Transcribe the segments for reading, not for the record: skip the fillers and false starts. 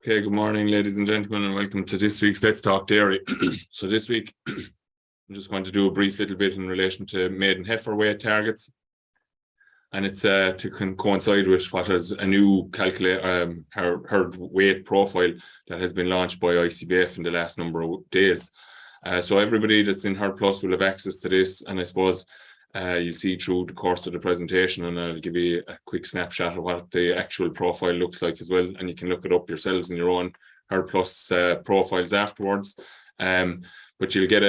Okay, good morning, ladies and gentlemen, and welcome to this week's Let's Talk Dairy. So this week, I'm just going to do a brief little bit in relation to maiden heifer weight targets. And it's to coincide with what is a new herd weight profile that has been launched by ICBF in the last number of days. So everybody that's in Herd Plus will have access to this, and I suppose you'll see through the course of the presentation, and I'll give you a quick snapshot of what the actual profile looks like as well, and you can look it up yourselves in your own Herd Plus profiles afterwards. But you'll get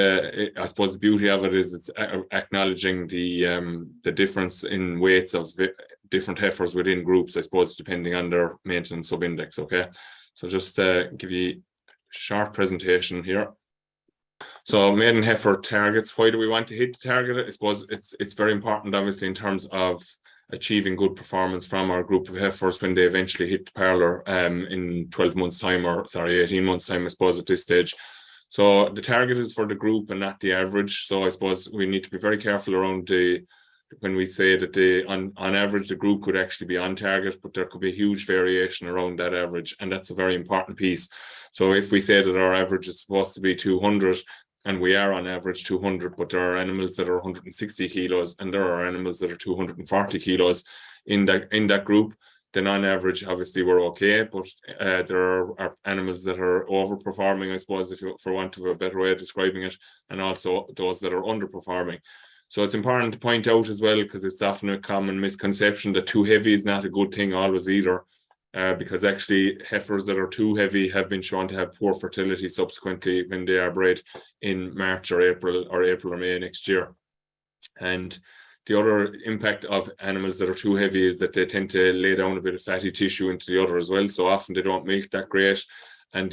I suppose the beauty of it is it's acknowledging the difference in weights of different heifers within groups, I suppose, depending on their maintenance sub-index, okay? So just give you a short presentation here. So maiden heifer targets, why do we want to hit the target? I suppose it's very important, obviously, in terms of achieving good performance from our group of heifers when they eventually hit the parlour in 12 months time, or sorry, 18 months time, I suppose, at this stage. So the target is for the group and not the average. So I suppose we need to be very careful around when we say that on average the group could actually be on target, but there could be a huge variation around that average, and that's a very important piece. So if we say that our average is supposed to be 200, and we are on average 200, but there are animals that are 160 kilos and there are animals that are 240 kilos in that group, then on average, obviously, we're okay. But there are animals that are overperforming, I suppose, for want of a better way of describing it, and also those that are underperforming. So it's important to point out as well, because it's often a common misconception that too heavy is not a good thing always either. Because actually heifers that are too heavy have been shown to have poor fertility subsequently when they are bred in March or April or May next year. And the other impact of animals that are too heavy is that they tend to lay down a bit of fatty tissue into the udder as well. So often they don't milk that great, and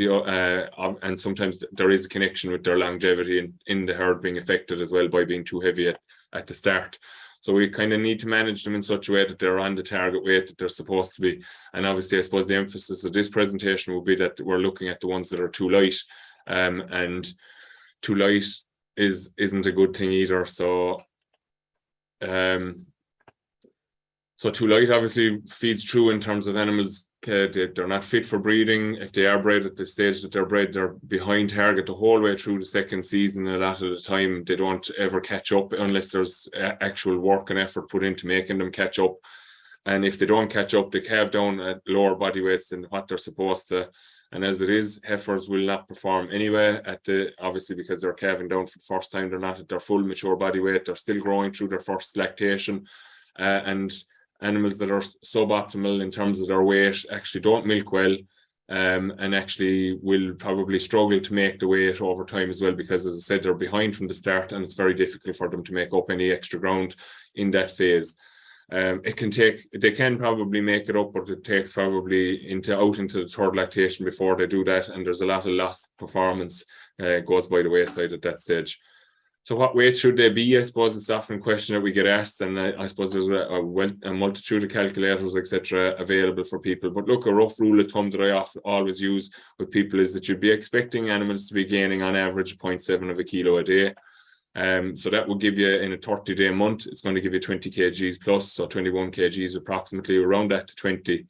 sometimes there is a connection with their longevity in the herd being affected as well by being too heavy at the start. So we kind of need to manage them in such a way that they're on the target weight that they're supposed to be. And obviously, I suppose the emphasis of this presentation will be that we're looking at the ones that are too light, and too light isn't a good thing either. So too light obviously feeds through in terms of animals. They're not fit for breeding. If they are bred at the stage that they're bred, they're behind target the whole way through the second season. A lot of the time, they don't ever catch up unless there's actual work and effort put into making them catch up. And if they don't catch up, they calve down at lower body weights than what they're supposed to. And as it is, heifers will not perform anyway obviously, because they're calving down for the first time. They're not at their full mature body weight. They're still growing through their first lactation, and animals that are suboptimal in terms of their weight actually don't milk well, and actually will probably struggle to make the weight over time as well, because, as I said, they're behind from the start, and it's very difficult for them to make up any extra ground in that phase. They can probably make it up, but it takes probably out into the third lactation before they do that, and there's a lot of lost performance goes by the wayside at that stage. So what weight should they be? I suppose it's often a question that we get asked, and I suppose there's a multitude of calculators, etc., available for people. But look, a rough rule of thumb that I always use with people is that you'd be expecting animals to be gaining on average 0.7 of a kilo a day. So that will give you, in a 30-day month, it's going to give you 20 kgs plus, so 21 kgs approximately, around that to 20.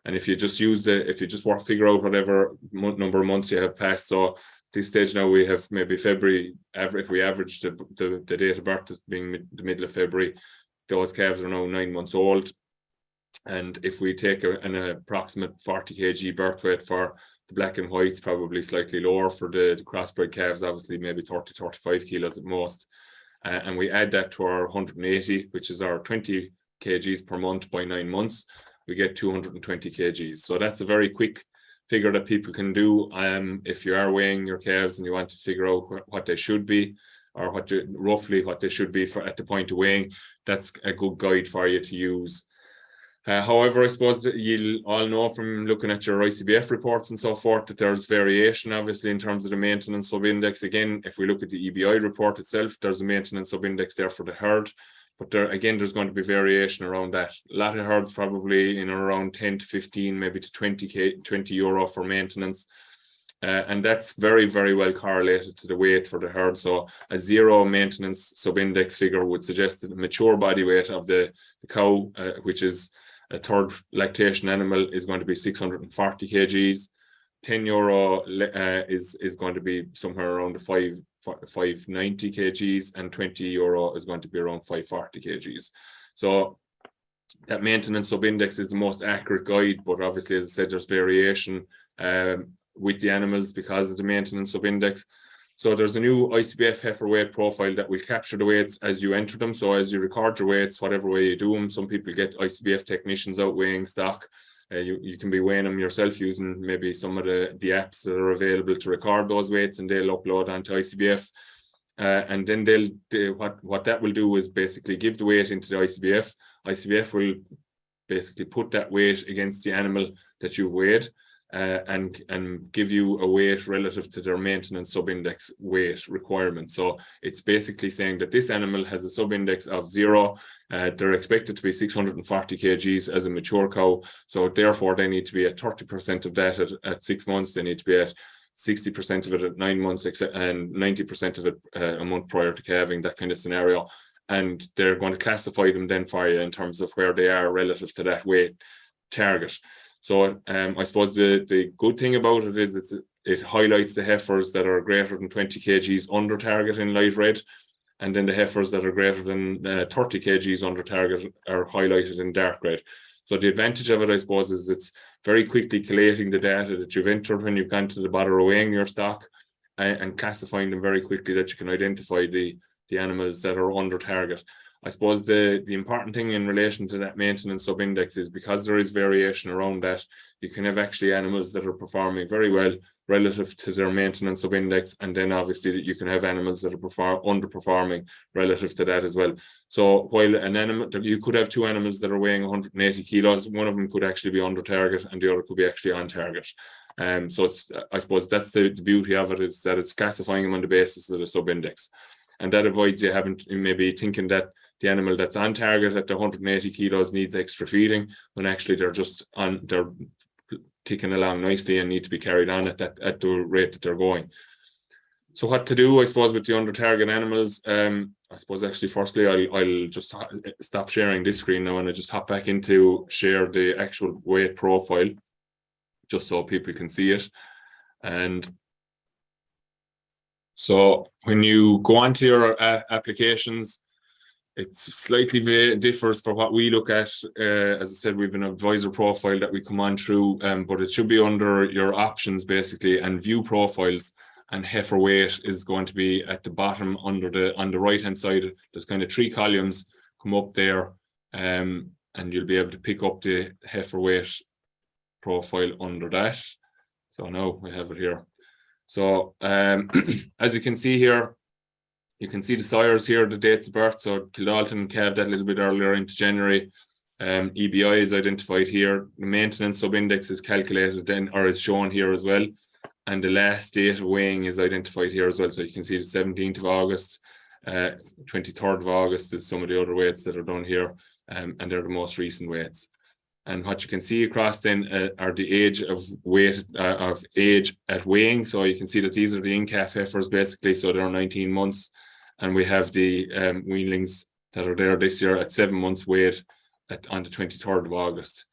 And if you just figure out whatever number of months you have passed, so this stage now we have maybe February, if we average the date of birth as being the middle of February, those calves are now 9 months old. And if we take an approximate 40 kg birth weight for the black and whites, probably slightly lower for the crossbred calves, obviously maybe 30-35 kilos at most. And we add that to our 180, which is our 20 kgs per month by 9 months, we get 220 kgs. So that's a very quick figure that people can do if you are weighing your calves and you want to figure out what they should be, or roughly what they should be at the point of weighing. That's a good guide for you to use. However, I suppose that you'll all know from looking at your ICBF reports and so forth that there's variation, obviously, in terms of the maintenance sub-index. Again, if we look at the EBI report itself, there's a maintenance sub-index there for the herd. But there's going to be variation around that. A lot of herds probably in around 10 to 15, maybe to 20 euro for maintenance. And that's very, very well correlated to the weight for the herd. So a zero maintenance sub-index figure would suggest that the mature body weight of the cow, which is a third lactation animal, is going to be 640 kgs. €10 is going to be somewhere around the 590 kgs, and €20 is going to be around 540 kgs. So that maintenance sub-index is the most accurate guide, but obviously, as I said, there's variation with the animals because of the maintenance sub-index. So there's a new ICBF heifer weight profile that will capture the weights as you enter them. So as you record your weights, whatever way you do them, some people get ICBF technicians out weighing stock. You can be weighing them yourself using maybe some of the apps that are available to record those weights, and they'll upload onto ICBF. And then what that will do is basically give the weight into the ICBF. ICBF will basically put that weight against the animal that you've weighed, and give you a weight relative to their maintenance sub-index weight requirement. So it's basically saying that this animal has a sub-index of 0. They're expected to be 640 kgs as a mature cow. So therefore, they need to be at 30% of that at 6 months. They need to be at 60% of it at 9 months, and 90% of it a month prior to calving, that kind of scenario. And they're going to classify them then for you in terms of where they are relative to that weight target. So I suppose the good thing about it is it highlights the heifers that are greater than 20 kgs under target in light red, and then the heifers that are greater than 30 kgs under target are highlighted in dark red. So the advantage of it, I suppose, is it's very quickly collating the data that you've entered when you've gone to the bother of weighing your stock, and classifying them very quickly, that you can identify the animals that are under target. I suppose the important thing in relation to that maintenance sub-index is, because there is variation around that, you can have actually animals that are performing very well relative to their maintenance sub-index, and then obviously that you can have animals that are underperforming relative to that as well. So while an animal, you could have two animals that are weighing 180 kilos, one of them could actually be under target and the other could be actually on target. So I suppose that's the beauty of it, is that it's classifying them on the basis of the sub-index. And that avoids you having maybe thinking that the animal that's on target at the 180 kilos needs extra feeding, when actually they're ticking along nicely and need to be carried on at the rate that they're going. So what to do, I suppose, with the under target animals? I suppose actually, firstly, I'll just stop sharing this screen now, and I just hop back into share the actual weight profile, just so people can see it. And so when you go onto your applications, it slightly differs for what we look at. As I said, we have an advisor profile that we come on through, but it should be under your options basically, and view profiles, and heifer weight is going to be at the bottom on the right hand side. There's kind of 3 columns come up there, and you'll be able to pick up the heifer weight profile under that. So now we have it here. So as you can see here, you can see the sires here, the dates of birth. So Kildalton calved that a little bit earlier into January. EBI is identified here. The maintenance sub-index is calculated then, or is shown here as well. And the last date of weighing is identified here as well. So you can see the 17th of August, 23rd of August is some of the other weights that are done here. And they're the most recent weights. And what you can see across then are the age of weight of age at weighing. So you can see that these are the in-calf heifers basically. So they're 19 months, and we have the weanlings that are there this year at 7 months weight on the 23rd of August.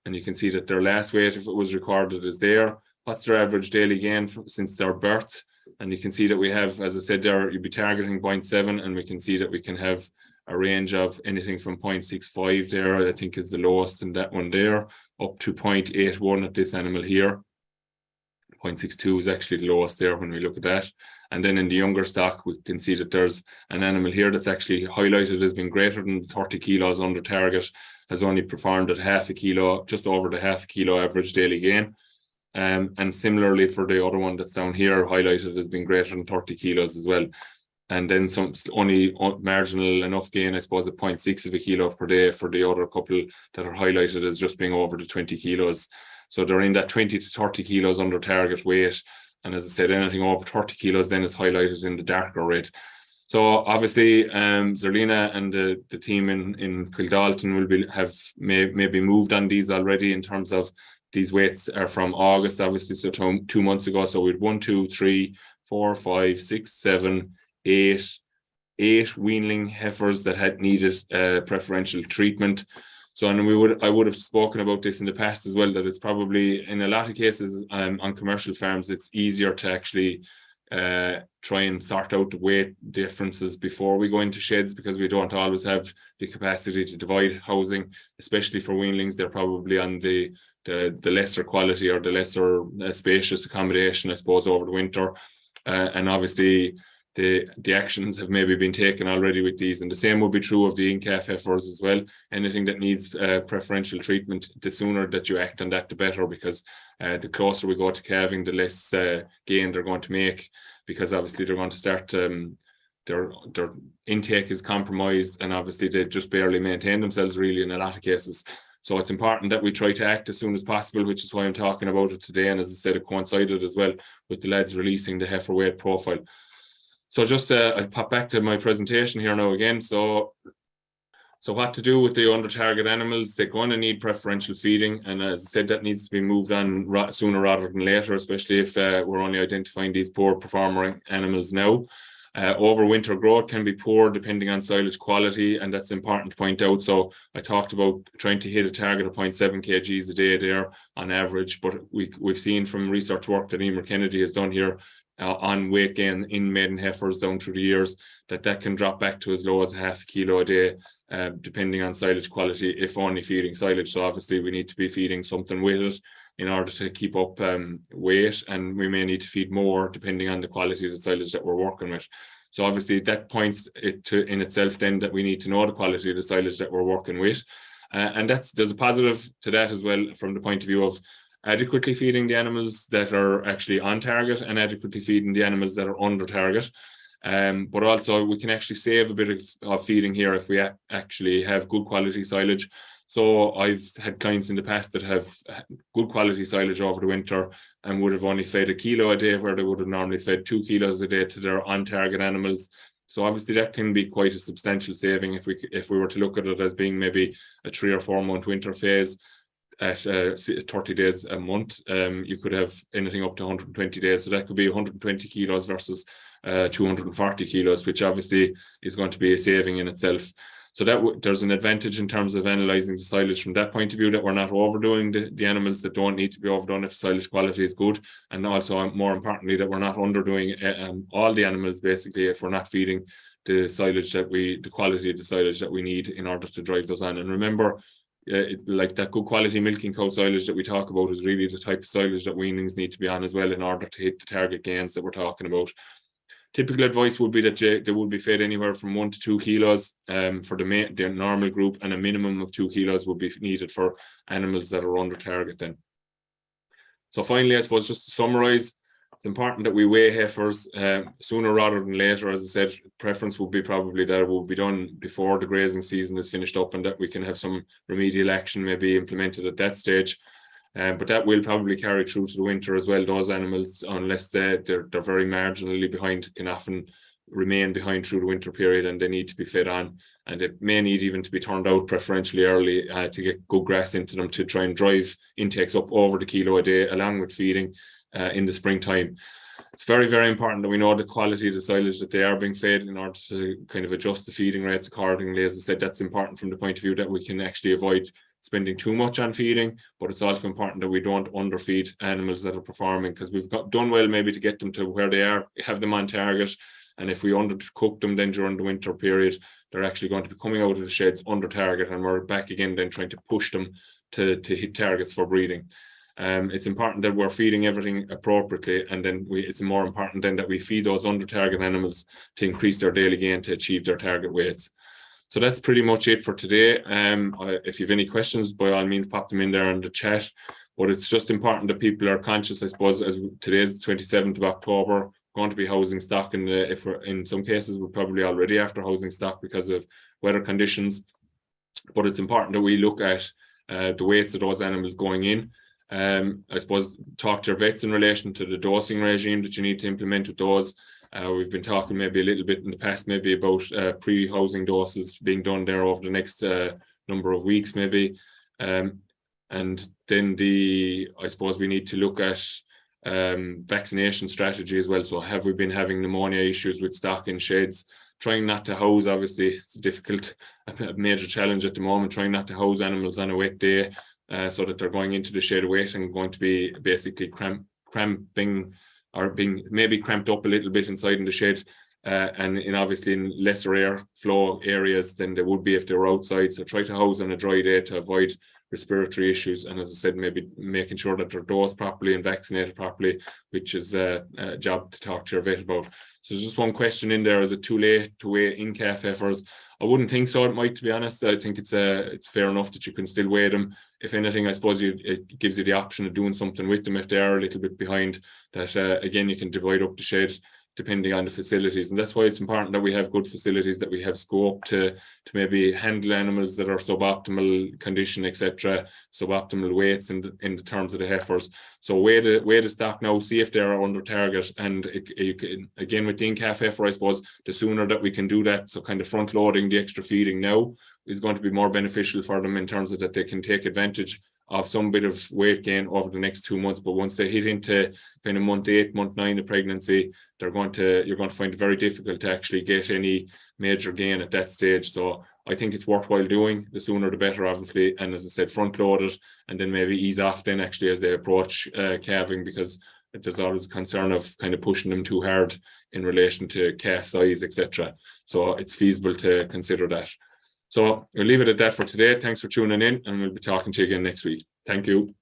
And you can see that their last weight, if it was recorded, is there. What's their average daily gain since their birth? And you can see that we have, as I said there, you'd be targeting 0.7, and we can see that we can have a range of anything from 0.65 there, I think is the lowest in that one there, up to 0.81 at this animal here. 0.62 is actually the lowest there when we look at that. And then in the younger stock, we can see that there's an animal here that's actually highlighted as being greater than 30 kilos under target, has only performed at half a kilo, just over the half a kilo average daily gain. And similarly for the other one that's down here, highlighted as being greater than 30 kilos as well. And then some only marginal enough gain, I suppose, at 0.6 of a kilo per day for the other couple that are highlighted as just being over the 20 kilos. So they're in that 20 to 30 kilos under target weight. And as I said, anything over 30 kilos then is highlighted in the darker red. So obviously, Zerlina and the team in Kildalton will have maybe moved on these already in terms of these weights are from August, obviously, so 2 months ago. So we had 1, 2, 3, 4, 5, 6, 7, 8 weanling heifers that had needed preferential treatment. So, and I would have spoken about this in the past as well, that it's probably in a lot of cases on commercial farms, it's easier to actually try and sort out the weight differences before we go into sheds, because we don't always have the capacity to divide housing, especially for weanlings. They're probably on the lesser quality or the lesser spacious accommodation, I suppose, over the winter. And obviously the actions have maybe been taken already with these, and the same would be true of the in-calf heifers as well. Anything that needs preferential treatment, the sooner that you act on that, the better, because the closer we go to calving, the less gain they're going to make, because obviously they're going to start their intake is compromised, and obviously they just barely maintain themselves really in a lot of cases. So it's important that we try to act as soon as possible, which is why I'm talking about it today. And as I said, it coincided as well with the lads releasing the heifer weight profile. So just I'll pop back to my presentation here now again. So what to do with the under target animals? They're going to need preferential feeding, and as I said, that needs to be moved on sooner rather than later, especially if we're only identifying these poor performing animals now. Overwinter growth can be poor depending on silage quality, and that's important to point out. So I talked about trying to hit a target of 0.7 kgs a day there on average, but we've seen from research work that Emer Kennedy has done here on weight gain in maiden heifers down through the years, that can drop back to as low as 0.5 kilo a day, depending on silage quality, if only feeding silage. So obviously we need to be feeding something with it in order to keep up weight, and we may need to feed more depending on the quality of the silage that we're working with. So obviously that points it to in itself then that we need to know the quality of the silage that we're working with, and there's a positive to that as well from the point of view of adequately feeding the animals that are actually on target and adequately feeding the animals that are under target. But also we can actually save a bit of feeding here if we actually have good quality silage. So I've had clients in the past that have good quality silage over the winter and would have only fed 1 kilo a day, where they would have normally fed 2 kilos a day to their on-target animals. So obviously that can be quite a substantial saving if we were to look at it as being maybe a 3 or 4 month winter phase at 30 days a month. You could have anything up to 120 days. So that could be 120 kilos versus 240 kilos, which obviously is going to be a saving in itself. So that there's an advantage in terms of analysing the silage from that point of view, that we're not overdoing the animals that don't need to be overdone if silage quality is good. And also, more importantly, that we're not underdoing all the animals, basically, if we're not feeding the silage the quality of the silage that we need in order to drive those on. And remember, like that good quality milking cow silage that we talk about is really the type of silage that weanlings need to be on as well in order to hit the target gains that we're talking about. Typical advice would be that they would be fed anywhere from 1 to 2 kilos for the normal group, and a minimum of 2 kilos would be needed for animals that are under target then. So finally, I suppose, just to summarize, it's important that we weigh heifers sooner rather than later. As I said, preference would be probably that it will be done before the grazing season is finished up, and that we can have some remedial action maybe implemented at that stage. But that will probably carry through to the winter as well. Those animals, unless they're very marginally behind, can often remain behind through the winter period, and they need to be fed on, and it may need even to be turned out preferentially early to get good grass into them to try and drive intakes up over the kilo a day, along with feeding in the springtime. It's very, very important that we know the quality of the silage that they are being fed in order to kind of adjust the feeding rates accordingly. As I said, that's important from the point of view that we can actually avoid spending too much on feeding, but it's also important that we don't underfeed animals that are performing, because we've done well maybe to get them to where they are, have them on target, and if we undercook them then during the winter period, they're actually going to be coming out of the sheds under target, and we're back again then trying to push them to hit targets for breeding. It's important that we're feeding everything appropriately, and then it's more important then that we feed those under target animals to increase their daily gain to achieve their target weights. So that's pretty much it for today. If you have any questions, by all means, pop them in there in the chat. But it's just important that people are conscious, I suppose, as today is the 27th of October, going to be housing stock, and if we're in some cases we're probably already after housing stock because of weather conditions. But it's important that we look at the weights of those animals going in. I suppose talk to your vets in relation to the dosing regime that you need to implement with those. We've been talking maybe a little bit in the past maybe about pre-housing doses being done there over the next number of weeks maybe. And then I suppose we need to look at vaccination strategy as well. So have we been having pneumonia issues with stock in sheds? trying not to house, obviously, it's a major challenge at the moment, trying not to house animals on a wet day, so that they're going into the shed wet and going to be basically cramping or being maybe cramped up a little bit inside in the shed, and obviously in lesser airflow areas than they would be if they were outside. So try to house on a dry day to avoid respiratory issues, and as I said, maybe making sure that they're dosed properly and vaccinated properly, which is a job to talk to your vet about. So there's just one question in there: is it too late to weigh in calf heifers? I wouldn't think so. It might, to be honest. I think it's fair enough that you can still weigh them. If anything, I suppose it gives you the option of doing something with them if they are a little bit behind. That again, you can divide up the shed depending on the facilities, and that's why it's important that we have good facilities, that we have scope to maybe handle animals that are suboptimal condition, etc., suboptimal weights in the terms of the heifers. So weigh the stock now, see if they are under target, and you can, again with the in-calf heifer, I suppose the sooner that we can do that, so kind of front loading the extra feeding now is going to be more beneficial for them in terms of that they can take advantage of some bit of weight gain over the next 2 months. But once they hit into kind of month 8, month 9 of pregnancy, you're going to find it very difficult to actually get any major gain at that stage. So I think it's worthwhile doing. The sooner the better, obviously. And as I said, front load it and then maybe ease off then actually as they approach calving, because there's always a concern of kind of pushing them too hard in relation to calf size, etc. So it's feasible to consider that. So we'll leave it at that for today. Thanks for tuning in, and we'll be talking to you again next week. Thank you.